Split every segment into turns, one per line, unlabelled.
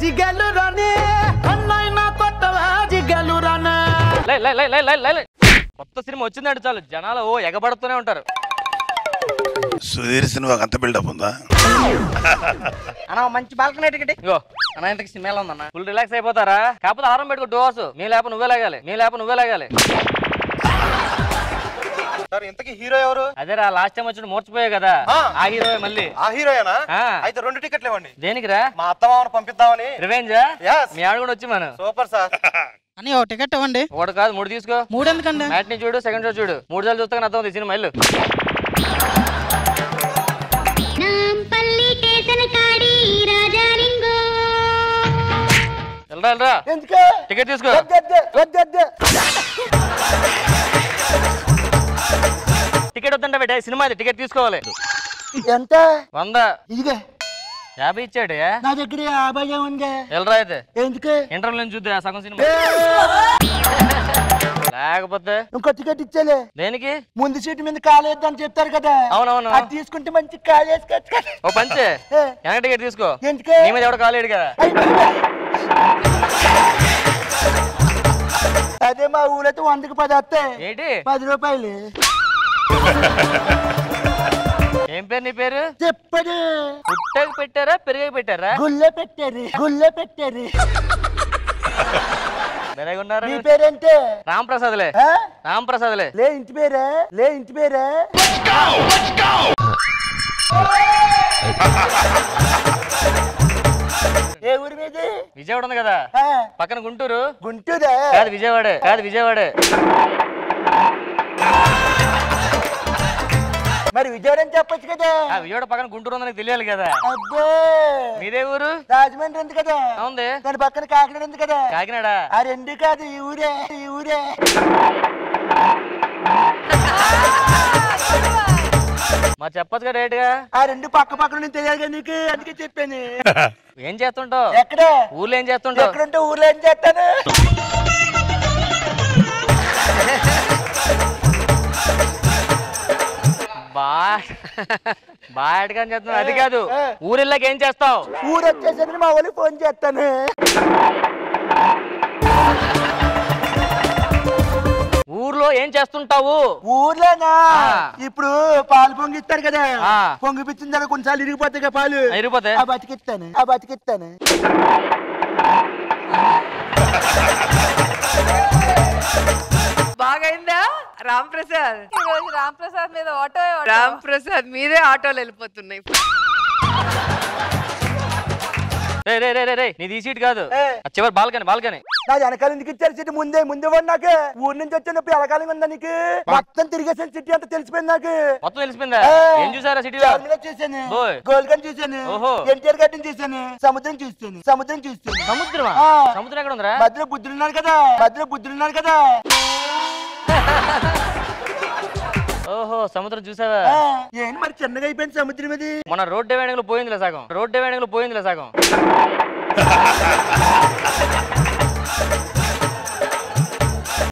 జిగలు రానే అన్నైనా కొట్టవా జిగలు రానే
కొత్త సినిమా వచ్చిందంటే చాలు జనాలు ఓ ఎగబడుతూనే ఉంటారు.
సుధీర్ సినిమాకి అంత బిల్డప్ ఉందా
అన్న? మంచి బాల్కనీ టికెట్
ఇగో అన్న ఇంతకి సినిమా ఎలా ఉందన్న? ఫుల్ రిలాక్స్ అయిపోతారా? కాకపోతే ఆరం పెట్టుకో డోస్. మీ లేప నువ్వే లాగాలి.
ఇంతకీ హీరో ఎవరు?
అదేరా లాస్ట్ టైం వచ్చి మూర్చిపోయావు కదా, ఆ హీరో మళ్ళీ.
ఆ హీరోయేనా? అయితే 2 టికెట్లు ఇవ్వండి.
దేనికిరా?
మా అత్తమామను పంపిద్దామని.
రివెంజా? మీ ఆవిడ కూడా వచ్చి మనం.
Super sir.
అని ఒక టికెట్ ఇవ్వండి.
ఒకటి కాదు 3 తీసుకో.
3 ఎందుకండి?
మ్యాట్ని చూడు, సెకండ్ షో చూడు, 3 సార్లు చూస్తే అర్థం అవుతుంది సినిమా. ఇల్లు వెళ్ళరా టికెట్ తీసుకో. టికెట్ వద్దంట బిడ్డ, సినిమా టికెట్ తీసుకోవాలి.
ఎంత?
100.
ఇదిగే
50 ఇచ్చాడు.
నా దగ్గర 50 ఉంది.
వెళ్ళరా అయితే.
ఎందుకు?
ఇంటర్వ్యూ నుంచి చూద్దా సగం సినిమా. లేకపోతే
ఇంకో టికెట్ ఇచ్చేలే.
దేనికి?
ముందు సీటు మీద కాలేద్దని చెప్తారు కదా.
అవునవును.
అది తీసుకుంటే మంచి కాలేసుకోవచ్చు.
ఓ పంచే వెనక టికెట్ తీసుకో.
ఎందుకు?
నీ మీద ఎవడ కాలేడు కదా.
అదే మా ఊరైతే 100కి 10 వస్తాయి.
ఏంటి
10 రూపాయలు.
ఏం పేరు నీ పేరు?
చెప్పడు.
పుట్టకి పెట్టారా పెరిగి పెట్టారా?
గుళ్ళో పెట్టారు.
మెరగున్నారు.
నీ పేరేంటే?
రాంప్రసాద్లే. రాంప్రసాద్లే.
లే ఇంటి పేరా? ఏ ఊరి మీద?
విజయవాడ ఉంది కదా పక్కన. గుంటూరు.
గుంటూరా?
కాదు విజయవాడే.
మరి విజయవాడ అని చెప్పొచ్చు కదా.
విజయవాడ పక్కన గుంటూరు ఉందని తెలియాలి కదా.
అబ్బో
మీదే ఊరు?
రాజమండ్రి ఉంది కదా.
ఉంది.
దాని పక్కన కాకినాడ ఉంది కదా.
కాకినాడ?
ఆ 2 కాదు, ఈ ఊరే.
మరి చెప్పొచ్చు కదా రేటుగా.
ఆ 2 పక్క పక్కన తెలియాలి కదా నీకు, అందుకే చెప్పాను.
ఏం చేస్తుంటావు?
ఎక్కడ?
ఊర్లో ఏం చేస్తుంటావు?
ఎక్కడుంటే ఊర్లో ఏం చేస్తాను.
బాగా చేస్తున్నావు. అది కాదు, ఊరిల్లాకి ఏం చేస్తావు?
ఊరు వచ్చేసరికి మా వాళ్ళకి ఫోన్ చేస్తాను.
ఊర్లో ఏం చేస్తుంటావు?
ఊర్లోనా? ఇప్పుడు పాలు పొంగిస్తారు కదా, పొంగిపించిన తర్వాత కొన్నిసార్లు ఇరిగిపోతాయి కదా పాలు.
ఇరిగిపోతాయి.
ఆ బతికిస్తాను.
బాగైందా రాంప్రసాద్? ఈ రోజు రాంప్రసాద్ మీద రాంప్రసాద్ మీదే ఆటోలు వెళ్ళిపోతున్నాయి.
నీ సీట్ కాదు, చివరి బాల్కనీ.
నా వెనకాల ఎందుకు ఇచ్చారు సీట్? ముందే నాకు ఊరి నుంచి వచ్చినప్పుడు ఎలకాలంగా ఉందా నీకు? మొత్తం తిరిగేసాను, సిటీ అంతా తెలిసిపోయింది నాకు.
మొత్తం తెలిసిపోయిందా? ఏం చూసారా సిటీలో?
చూసాను, గోల్కొండ చూసాను, ఎన్టీఆర్ గడ్డని చూసాను, సముద్రం చూస్తాను.
సముద్రమా? సముద్రం ఎక్కడ ఉందిరా?
మధ్యలో బుద్ధులున్నాడు కదా.
ఓహో, సముద్రం చూసావా?
ఏం మరి చిన్నగా అయిపోయింది సముద్రం ఇది.
మన రోడ్ డివైడింగ్ లో పోయిందిలే సగం.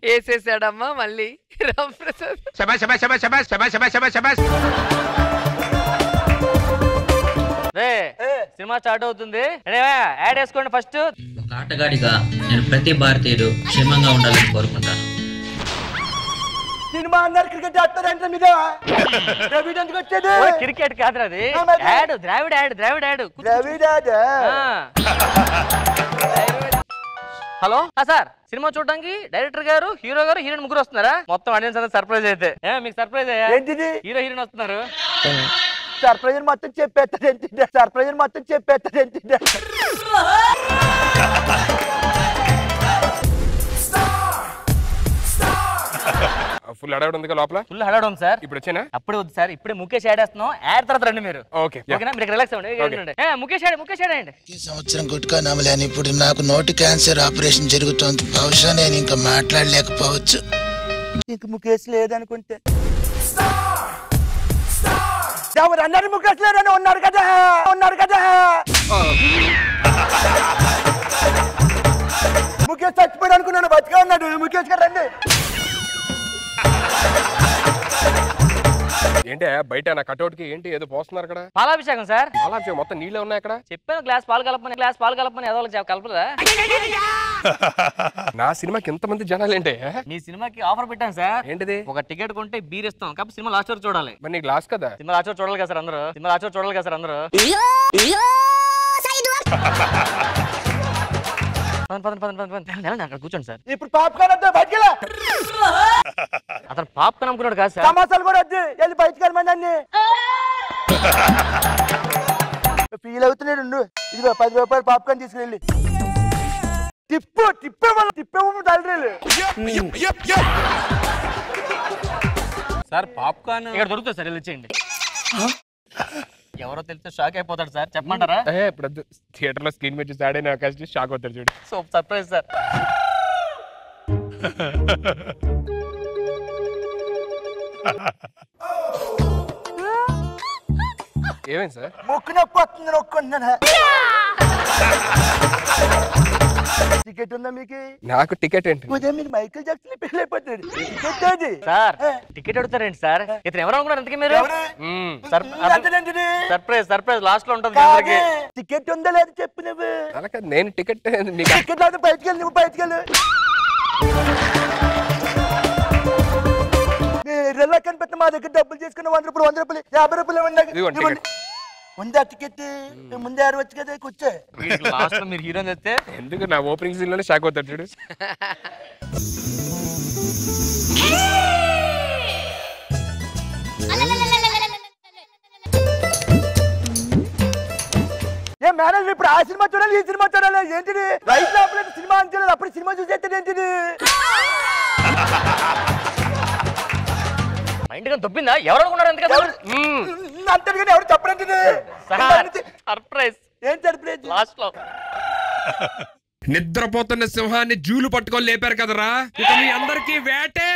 వేసేసాడమ్మా మళ్ళీ రాంప్రసాద్.
సినిమా స్టార్ట్ అవుతుంది, యాడ్ వేసుకోండి ఫస్ట్.
ఆటగాడిగా నేను ప్రతి భారతీయుడు క్షేమంగా ఉండాలని కోరుకుంటాను.
సినిమా అన్నారు, క్రికెట్ ఆడతారంటే మీద ఎందుకు వచ్చేది?
క్రికెట్ కాదు అది, ద్రావిడ యాడ్. హలో సార్, సినిమా చూడడానికి డైరెక్టర్ గారు, హీరో గారు, హీరోయిన్ ముగ్గురు వస్తున్నారా? మొత్తం ఆడియన్స్ అంతా సర్ప్రైజ్ అయితే. మీకు సర్ప్రైజ్ అయ్యా?
ఏంటిది?
హీరో హీరోయిన్ వస్తున్నారు.
సర్ప్రైజ్ మొత్తం చెప్పేస్తాడు.
ఫుల్ హడావిడి ఉంది లోపల.
ఫుల్ హడావిడి ఉంది సార్.
ఇప్పుడు వచ్చేనా?
అప్పుడే వద్దు సార్, ఇప్పుడే ముఖేష్ యాడ్ వేస్తున్నాం. యాడ్ తర్వాత రండి మీరు. ఓకేనా? మీరు రిలాక్స్ అవ్వండి. ముఖేష్ యాడ్ అండి.
ఈ సంవత్సరం గుట్కా నమ్మలేని ఇప్పుడు నాకు నోటి క్యాన్సర్ ఆపరేషన్ జరుగుతోంది. బహుశా నేను ఇంకా మాట్లాడలేకపోవచ్చు.
ఇంక ముఖేష్ లేదనుకుంటే. అన్నారు ముఖేష్ లేదని ఉన్నారు కదా. ముఖేష్ చచ్చిపోయాడు అనుకున్నాను, బతిగా ఉన్నాడు. ముఖేష్ గారు రండి.
ఏంటి బయట నా కటౌట్ కి ఏంటి ఏదో పోస్తున్నారు అక్కడ?
పాలాభిషేకం సార్.
పాలాభిషేకం మొత్తం నీళ్ళే ఉన్నాయి అక్కడ.
చెప్పాను గ్లాస్ పాలు కలపని ఏదో కలపదా?
నా సినిమాకి ఎంతమంది జనాలు ఏంటి?
మీ సినిమాకి ఆఫర్ పెట్టాను సార్.
ఏంటిది?
ఒక టికెట్ కొంటే బీర్ ఇస్తాం. కాబట్టి సినిమా లాస్ట్ వరకు చూడాలి.
మరి నీకు లాస్ట్ కదా?
సినిమా లాస్ట్ వరకు చూడాలి కదా సార్ అందరూ. అక్కడ కూర్చోండి సార్.
ఇప్పుడు పాప్కార్న్ వద్దు, బయటికి వెళ్ళా.
అతను పాప్కార్న్ అమ్ముకున్నాడు కాదు సార్.
సమోసాలు కూడా వద్దు, వెళ్ళి బయటికి వెళ్ళమండి అన్ని. ఫీల్ అవుతున్నాడు. ఇదిగో 10 రూపాయలు పాప్కార్న్ తీసుకెళ్ళి తిప్పేమో తల్లి.
సార్ పాప్కార్న్ ఇక్కడ దొరుకుతుంది సార్, వెళ్ళి ఇచ్చేయండి. ఎవరో తెలిస్తే షాక్ అయిపోతాడు సార్. చెప్పమంటారా?
ఇప్పుడు థియేటర్ లో స్క్రీన్ మీద చూసి ఆడే అవకాశం షాక్ అవుతాడు చూడు.
So surprise sir.
ఏమైంది సార్?
మొక్కు నొప్పి వస్తుంది, నొక్కుంటున్నాను. టికెట్ ఉందా మీకు?
నాకు టికెట్ ఏంటి?
ఉదయం మీరు మైకేల్ జాక్సన్ పెళ్లి అయిపోతాడు. టికెట్ అది
సార్. Ticket అడుగుతారేంటి sir? ఇతను ఎవరు అనుకున్నారు ఇంతకీ మీరు? సర్ప్రైజ్ లాస్ట్ లో ఉంటుంది.
టికెట్ ఉందా లేదు చెప్పు నువ్వు.
అలాగే నేను టికెట్
టికెట్ లేదు, బయటికి వెళ్ళి నువ్వు బయటికి వెళ్ళు. రెల్లా కనిపెట్టిన మా దగ్గర డబ్బులు చేసుకున్న 100 రూపాయలు 50 రూపాయలు ఉందా టికెట్? ముందే ఆడవచ్చు కదా, కూర్చో.
లాస్ట్ లో మీరు హీరోని తెస్తే
ఎందుకు నా ఓపెనింగ్ సీన్ లోనే షాక్ అవుతాడు చూడు.
ఏ మేనేజర్ ఇప్పుడు ఆ సినిమా చూడాలి, ఈ సినిమా చూడాలి ఏంటిది? రైట్ లోపల సినిమా అంటారు, అప్పుడు సినిమా చూసేది ఏంటిది?
మైండ్ గా దొబ్బిందా? ఎవరు అనుకున్నారు?
అంటారు కానీ ఎవరు చెప్పండి.
సర్ప్రైజ్.
ఏం సర్ప్రైజ్?
లాస్ట్ లో
నిద్రపోతున్న సింహాన్ని జూలు పట్టుకొని లేపారు కదరా, ఇక మీ అందరికీ వేటే.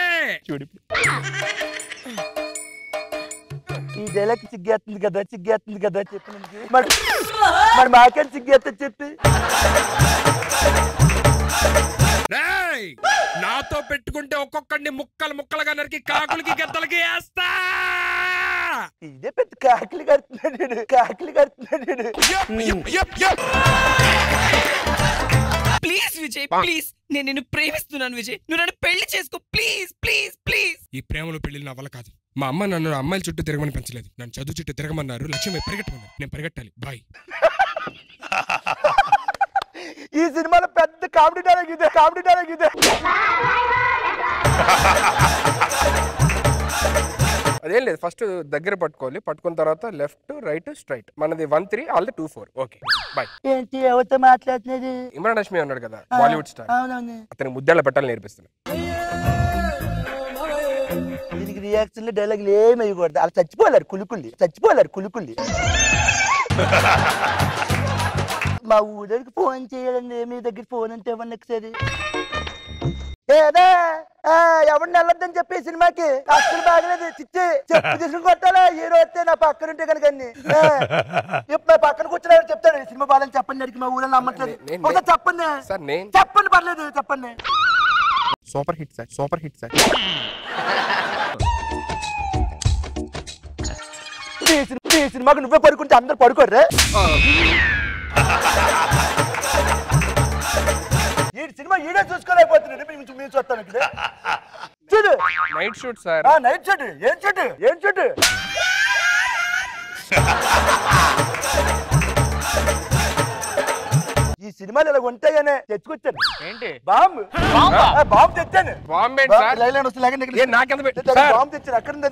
చూడు
ఈ డైలాగ్ సిగ్గేస్తుంది కదా చెప్పి మరి మాకేం సిగ్గేస్తుంది చెప్పి.
నాతో పెట్టుకుంటే ఒక్కొక్కడిని ముక్కలుగా నరికి కాకులకి గద్దలకి వేస్తా.
ఇదే పెద్ద కాకిలి కడుతున్నాడు.
ప్లీజ్ విజయ్, ప్లీజ్, నేను నిన్ను ప్రేమిస్తున్నాను విజయ్, నువ్వు నన్ను పెళ్లి చేసుకో ప్లీజ్ ప్లీజ్ ప్లీజ్.
ఈ ప్రేమలో పెళ్లి నా వల్ల కాదు. మా అమ్మ నన్ను అమ్మాయిల చుట్టూ తిరగమని పెంచలేదు, నన్ను చదువు చుట్టూ తిరగమన్నారు. లక్ష్యం పరిగెట్టమన్నారు, నేను పరిగెట్టాలి. బాయ్.
ఈ సినిమాలో పెద్ద కామెడీ డైలాగ్ ఇదే.
అదేం లేదు, ఫస్ట్ దగ్గర పట్టుకోవాలి, పట్టుకున్న తర్వాత లెఫ్ట్ రైట్ స్ట్రైట్. మనది 1 3 ఆల్ 2 4. Okay bye.
ఏంటి ఎవరితో మాట్లాడుతున్నది?
ఇమ్రాన్ హష్మి ఉన్నాడు కదా, బాలీవుడ్ స్టార్.
అవునవును.
అతనికి ముద్దాల పెట్టాలని నేర్పిస్తున్నా.
దీనికి రియాక్షన్ డైలాగులు ఏమి వేయకూడదు. అలా చచ్చిపోలేరు కులుకుల్లి. మా ఊరికి ఫోన్ చేయాలండి, మీ దగ్గర ఫోన్ అంటే ఇవ్వండి ఒకసారి. ఏదా ఎవరిని వెళ్ళొద్దని చెప్పి సినిమాకి అసలు బాగలేదు. చెప్పు తీసుకుని కొట్టాలా హీరో వస్తే నా పక్కన ఉంటే కనుక ఇప్పుడు నా పక్కన కూర్చున్నా చెప్తాడు సినిమా బాగాలని చెప్పండి. అడిగి మా ఊళ్ళో నమ్మట్లేదు. చెప్పండి పర్లేదు చెప్పండి.
Super hit sir.
ఈ సినిమాకి నువ్వే పడుకుంటే అందరు పడుకోర్రే. ఈ సినిమా ఈడే చూసుకోలేకపోతున్నాడు. మీరు చూస్తాను చూడు.
Night shoot sir.
Night shoot. ఏం షూట్? ఈ సినిమాలు ఇలా ఉంటాయనే తెచ్చుకొచ్చాను.
ఏంటి?
బాంబు తెచ్చాను. బాంబు తెచ్చాను. అక్కడ ఉంది.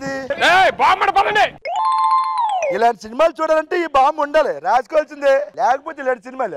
ఇలాంటి సినిమాలు చూడాలంటే ఈ బాంబు ఉండాలి, రాసుకోవాల్సిందే. లేకపోతే ఇలాంటి సినిమాలు